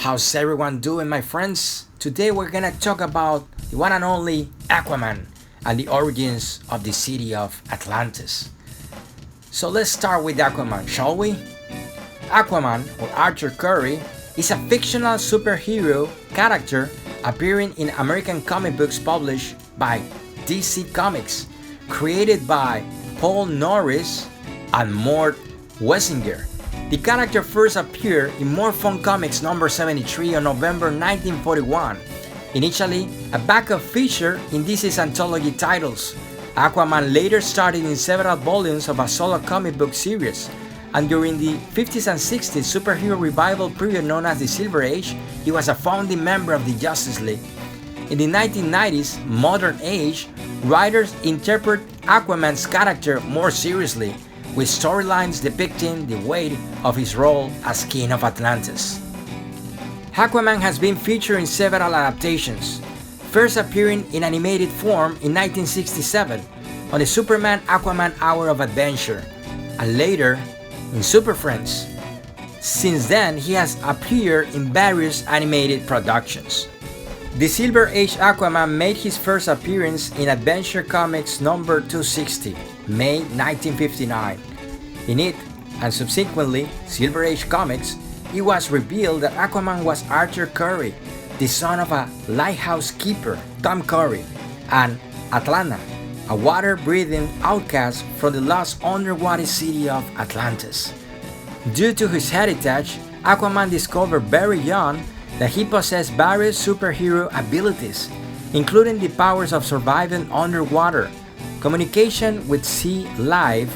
How's everyone doing, my friends? Today we're gonna talk about the one and only Aquaman and the origins of the city of Atlantis. So let's start with Aquaman, shall we? Aquaman, or Arthur Curry, is a fictional superhero character appearing in American comic books published by DC Comics, created by Paul Norris and Mort Wessinger. The character first appeared in More Fun Comics number 73 on November 1941. Initially a backup feature in DC's anthology titles, Aquaman later starred in several volumes of a solo comic book series, and during the 50s and 60s superhero revival period known as the Silver Age, he was a founding member of the Justice League. In the 1990s modern age, writers interpret Aquaman's character more seriously, with storylines depicting the weight of his role as King of Atlantis. Aquaman has been featured in several adaptations, first appearing in animated form in 1967 on the Superman Aquaman Hour of Adventure, and later in Super Friends. Since then, he has appeared in various animated productions. The Silver Age Aquaman made his first appearance in Adventure Comics number 260, May 1959. In it, and subsequently Silver Age Comics, it was revealed that Aquaman was Arthur Curry, the son of a lighthouse keeper, Tom Curry, and Atlanta, a water-breathing outcast from the lost underwater city of Atlantis. Due to his heritage, Aquaman discovered very young that he possessed various superhero abilities, including the powers of surviving underwater, communication with sea life,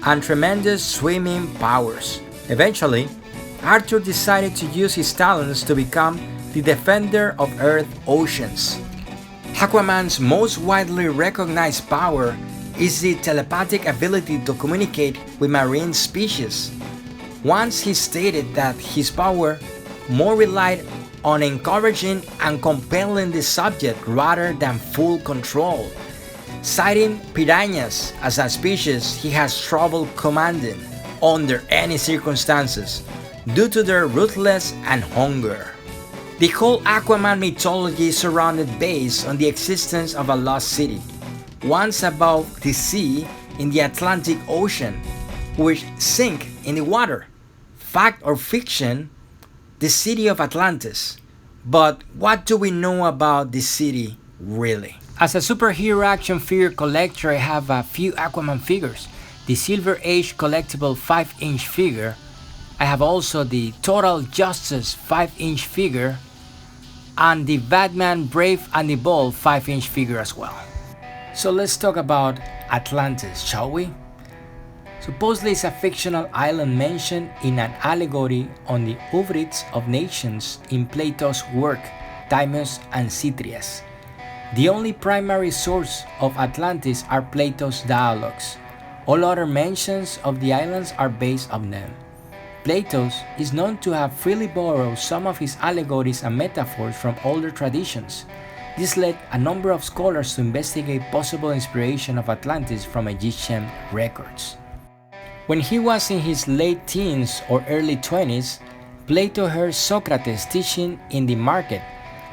and tremendous swimming powers. Eventually, Arthur decided to use his talents to become the defender of Earth's oceans. Aquaman's most widely recognized power is the telepathic ability to communicate with marine species. Once he stated that his power more relied on encouraging and compelling the subject rather than full control, citing piranhas as a species he has trouble commanding under any circumstances due to their ruthlessness and hunger. The whole Aquaman mythology is surrounded based on the existence of a lost city, once above the sea in the Atlantic Ocean, which sank in the water. Fact or fiction? The city of Atlantis. But what do we know about the city really? As a superhero action figure collector, I have a few Aquaman figures, the Silver Age collectible 5-inch figure. I have also the Total Justice 5-inch figure and the Batman Brave and the Bold 5-inch figure as well. So let's talk about Atlantis, shall we? Supposedly it's a fictional island mentioned in an allegory on the hubris of nations in Plato's work, Timaeus and Critias. The only primary source of Atlantis are Plato's dialogues. All other mentions of the islands are based on them. Plato is known to have freely borrowed some of his allegories and metaphors from older traditions. This led a number of scholars to investigate possible inspiration of Atlantis from Egyptian records. When he was in his late teens or early 20s, Plato heard Socrates teaching in the market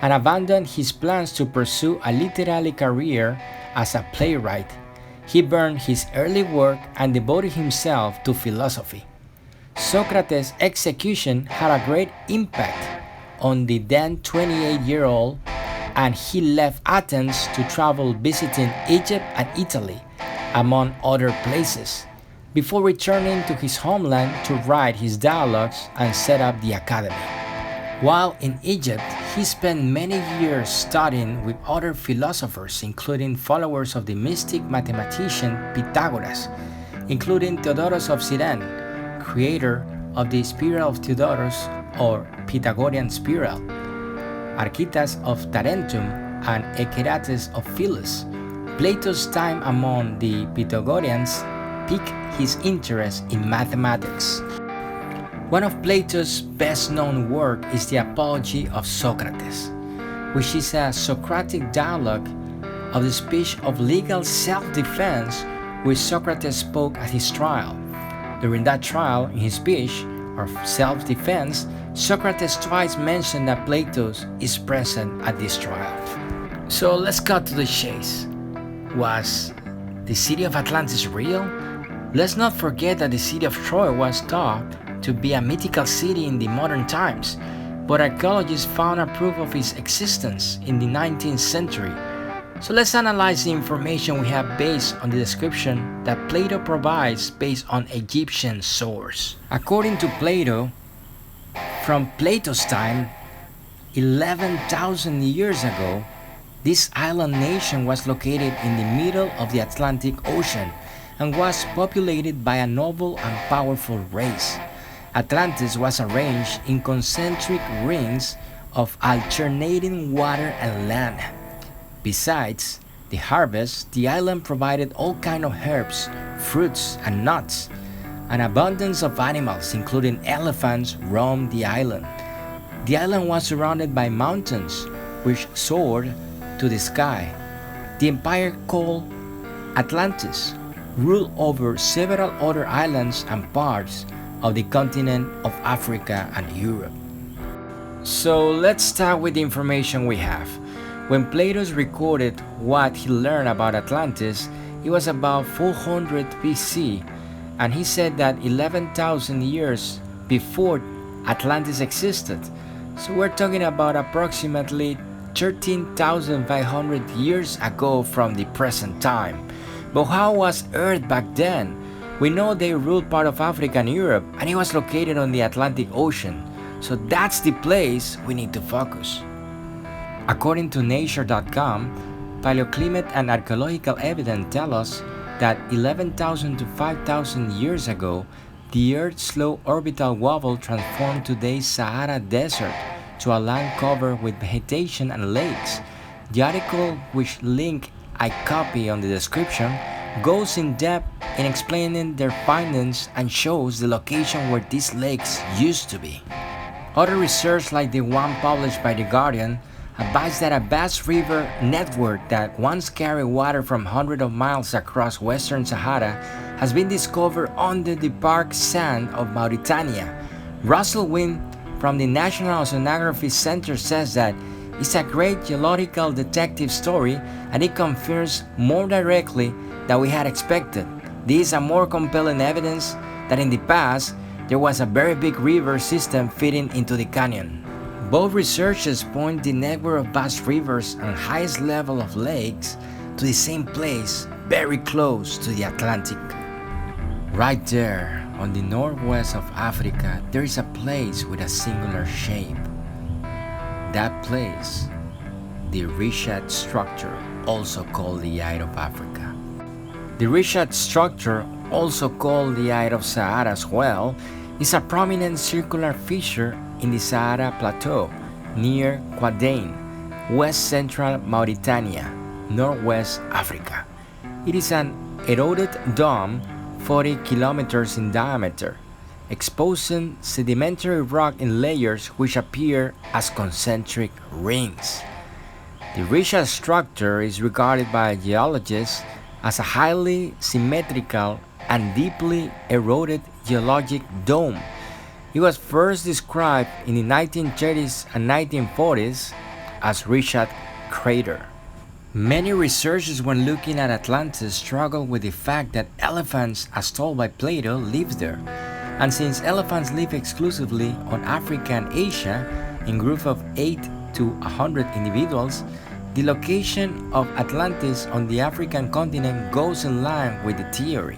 and abandoned his plans to pursue a literary career as a playwright. He burned his early work and devoted himself to philosophy. Socrates' execution had a great impact on the then 28-year-old, and he left Athens to travel visiting Egypt and Italy, among other places, before returning to his homeland to write his dialogues and set up the academy. While in Egypt, he spent many years studying with other philosophers, including followers of the mystic mathematician Pythagoras, including Theodoros of Cyrene, creator of the Spiral of Theodoros or Pythagorean Spiral, Archytas of Tarentum, and Echecrates of Philus. Plato's time among the Pythagoreans piqued his interest in mathematics. One of Plato's best-known work is the Apology of Socrates, which is a Socratic dialogue of the speech of legal self-defense which Socrates spoke at his trial. During that trial, in his speech of self-defense, Socrates twice mentioned that Plato is present at this trial. So let's cut to the chase. Was the city of Atlantis real? Let's not forget that the city of Troy was thought to be a mythical city in the modern times, but archaeologists found a proof of its existence in the 19th century. So let's analyze the information we have based on the description that Plato provides based on Egyptian source. According to Plato, from Plato's time, 11,000 years ago, this island nation was located in the middle of the Atlantic Ocean and was populated by a noble and powerful race. Atlantis was arranged in concentric rings of alternating water and land. Besides the harvest, the island provided all kinds of herbs, fruits, and nuts. An abundance of animals, including elephants, roamed the island. The island was surrounded by mountains, which soared to the sky. The empire called Atlantis ruled over several other islands and parts of the continent of Africa and Europe. So let's start with the information we have. When Plato recorded what he learned about Atlantis, it was about 400 BC, and he said that 11,000 years before Atlantis existed. So we're talking about approximately 13,500 years ago from the present time. But how was Earth back then? We know they ruled part of Africa and Europe, and it was located on the Atlantic Ocean. So that's the place we need to focus. According to Nature.com, paleoclimate and archaeological evidence tell us that 11,000 to 5,000 years ago, the Earth's slow orbital wobble transformed today's Sahara Desert to a land covered with vegetation and lakes. The article, which link I copy on the description, goes in depth in explaining their findings and shows the location where these lakes used to be. Other research, like the one published by The Guardian, advised that a vast river network that once carried water from hundreds of miles across western Sahara has been discovered under the dark sand of Mauritania. Russell Wynn from the National Oceanography Center says that it's a great geological detective story, and it confirms more directly than we had expected. This is a more compelling evidence that in the past there was a very big river system feeding into the canyon. Both researchers point the network of vast rivers and highest level of lakes to the same place, very close to the Atlantic. Right there, on the northwest of Africa, there is a place with a singular shape. That place, the Richat structure, also called the Eye of Africa. The Richat structure, also called the Eye of Sahara as well, is a prominent circular feature in the Sahara Plateau near Qadain, west central Mauritania, northwest Africa. It is an eroded dome 40 kilometers in diameter, exposing sedimentary rock in layers which appear as concentric rings. The Richat structure is regarded by geologists as a highly symmetrical and deeply eroded geologic dome. It was first described in the 1930s and 1940s as Richat Crater. Many researchers, when looking at Atlantis, struggle with the fact that elephants, as told by Plato, lived there. And since elephants live exclusively on Africa and Asia, in groups of 8 to 100 individuals, the location of Atlantis on the African continent goes in line with the theory.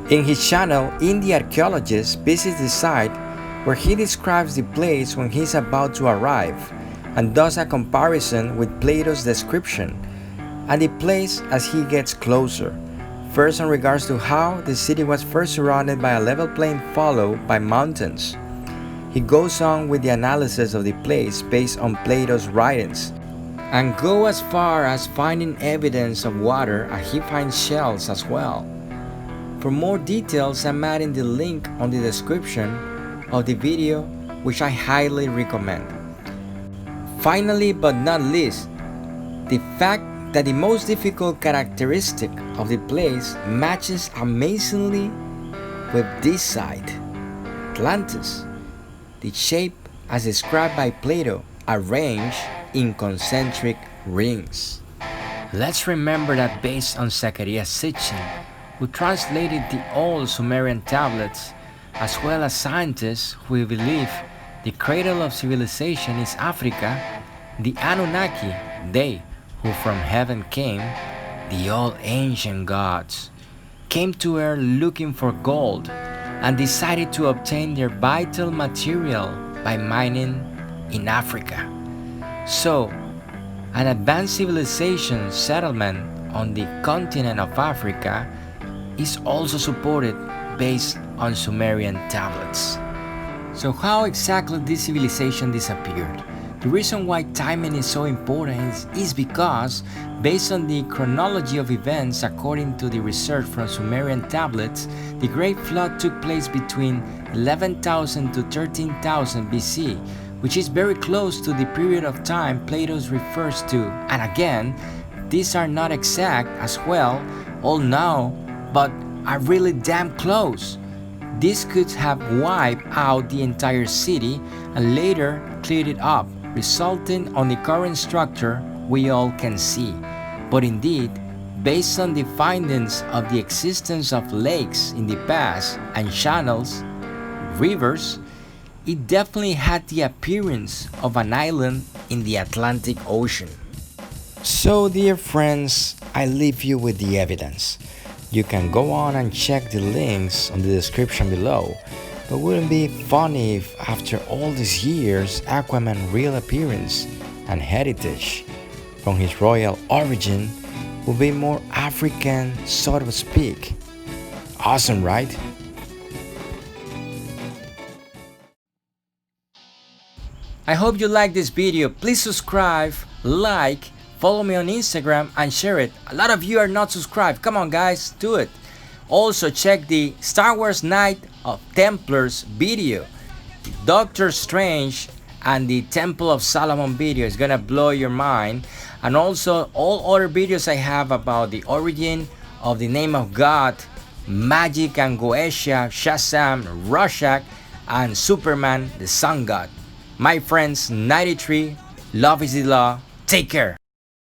In his channel, Indie Archaeologist visits the site where he describes the place when he's about to arrive, and does a comparison with Plato's description and the place as he gets closer. First, in regards to how the city was first surrounded by a level plain followed by mountains. He goes on with the analysis of the place based on Plato's writings, and go as far as finding evidence of water, and he finds shells as well. For more details, I'm adding the link on the description of the video, which I highly recommend. Finally, but not least, the fact that the most difficult characteristic of the place matches amazingly with this site, Atlantis. the shape as described by Plato, arranged in concentric rings. Let's remember that based on Zacharias Sitchin, who translated the old Sumerian tablets, as well as scientists who believe the cradle of civilization is Africa, the Anunnaki, they who from heaven came, the old ancient gods, came to Earth looking for gold and decided to obtain their vital material by mining in Africa. So, an advanced civilization settlement on the continent of Africa is also supported based on Sumerian tablets. So how exactly this civilization disappeared? The reason why timing is so important is because, based on the chronology of events according to the research from Sumerian tablets, the Great Flood took place between 11,000 to 13,000 BC, which is very close to the period of time Plato refers to. And again, these are not exact as well, all now, but are really damn close. This could have wiped out the entire city and later cleared it up, resulting on the current structure we all can see. But indeed, based on the findings of the existence of lakes in the past and channels, rivers, it definitely had the appearance of an island in the Atlantic Ocean. So, dear friends, I leave you with the evidence. You can go on and check the links on the description below, but wouldn't it be funny if after all these years Aquaman's real appearance and heritage from his royal origin would be more African, so to speak? Awesome, right? I hope you liked this video. Please subscribe, like, follow me on Instagram and share it. A lot of you are not subscribed. Come on guys, do it. Also check the Star Wars Night of Templars video, Doctor Strange and the Temple of Solomon video is gonna blow your mind. And also all other videos I have about the origin of the name of God, magic and Goetia, Shazam, Rorschach, and Superman, the Sun God. My friends, 93, love is the law. Take care.